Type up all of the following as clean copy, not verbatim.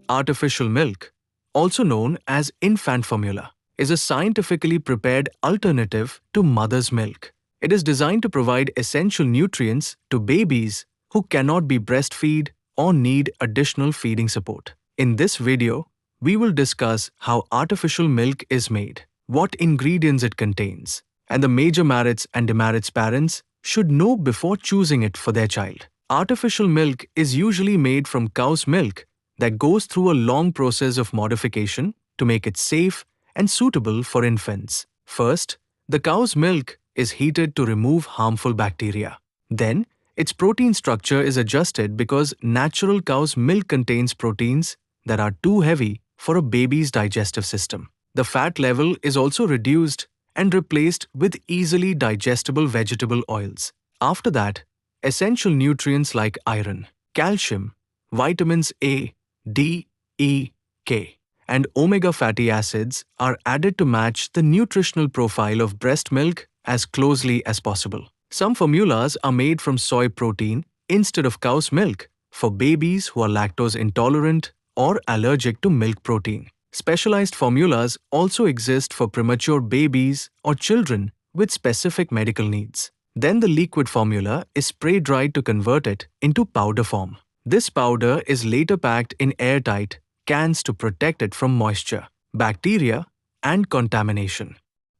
Artificial milk, also known as infant formula, is a scientifically prepared alternative to mother's milk. It is designed to provide essential nutrients to babies who cannot be breastfed or need additional feeding support. In this video, we will discuss how artificial milk is made, what ingredients it contains, and the major merits and demerits parents should know before choosing it for their child. Artificial milk is usually made from cow's milk that goes through a long process of modification to make it safe and suitable for infants. First, the cow's milk is heated to remove harmful bacteria. Then, its protein structure is adjusted because natural cow's milk contains proteins that are too heavy for a baby's digestive system. The fat level is also reduced and replaced with easily digestible vegetable oils. After that, essential nutrients like iron, calcium, vitamins A, D, E, K, and omega fatty acids are added to match the nutritional profile of breast milk as closely as possible. Some formulas are made from soy protein instead of cow's milk for babies who are lactose intolerant or allergic to milk protein. Specialized formulas also exist for premature babies or children with specific medical needs. Then the liquid formula is spray-dried to convert it into powder form. This powder is later packed in airtight cans to protect it from moisture, bacteria, and contamination.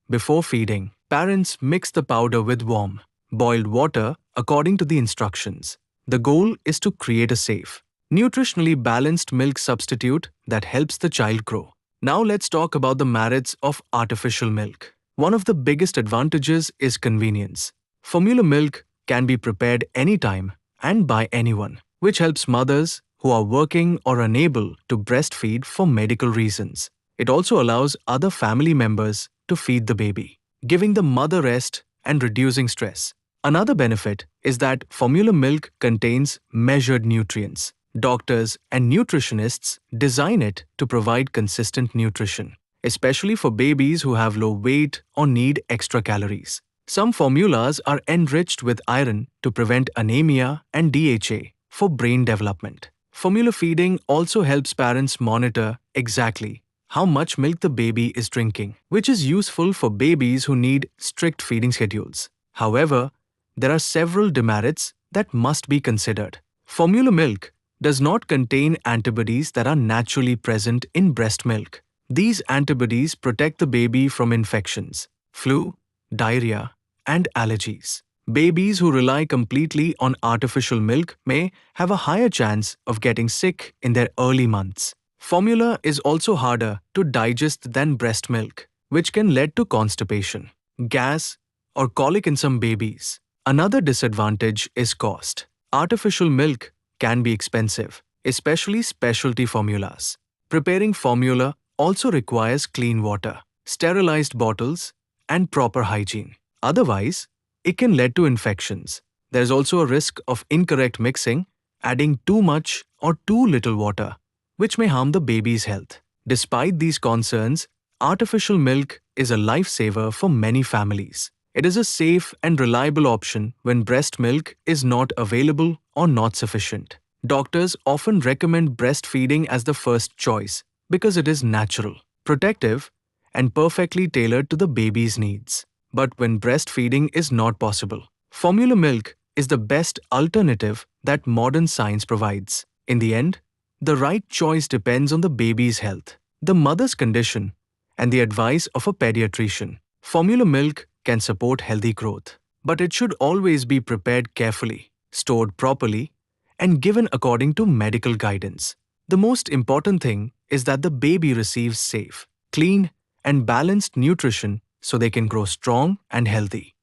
Before feeding, parents mix the powder with warm, boiled water according to the instructions. The goal is to create a safe, nutritionally balanced milk substitute that helps the child grow. Now let's talk about the merits of artificial milk. One of the biggest advantages is convenience. Formula milk can be prepared anytime and by anyone, which helps mothers who are working or unable to breastfeed for medical reasons. It also allows other family members to feed the baby, giving the mother rest and reducing stress. Another benefit is that formula milk contains measured nutrients. Doctors and nutritionists design it to provide consistent nutrition, especially for babies who have low weight or need extra calories. Some formulas are enriched with iron to prevent anemia and DHA for brain development. Formula feeding also helps parents monitor exactly how much milk the baby is drinking, which is useful for babies who need strict feeding schedules. However, there are several demerits that must be considered. Formula milk does not contain antibodies that are naturally present in breast milk. These antibodies protect the baby from infections, flu, diarrhea, and allergies. Babies who rely completely on artificial milk may have a higher chance of getting sick in their early months. Formula is also harder to digest than breast milk, which can lead to constipation, gas, or colic in some babies. Another disadvantage is cost. Artificial milk can be expensive, especially specialty formulas. Preparing formula also requires clean water, sterilized bottles, and proper hygiene. Otherwise, it can lead to infections. There is also a risk of incorrect mixing, adding too much or too little water, which may harm the baby's health. Despite these concerns, artificial milk is a lifesaver for many families. It is a safe and reliable option when breast milk is not available or not sufficient. Doctors often recommend breastfeeding as the first choice because it is natural, protective, and perfectly tailored to the baby's needs. But when breastfeeding is not possible, formula milk is the best alternative that modern science provides. In the end, the right choice depends on the baby's health, the mother's condition, and the advice of a pediatrician. Formula milk can support healthy growth, but it should always be prepared carefully, stored properly, and given according to medical guidance. The most important thing is that the baby receives safe, clean, and balanced nutrition so they can grow strong and healthy.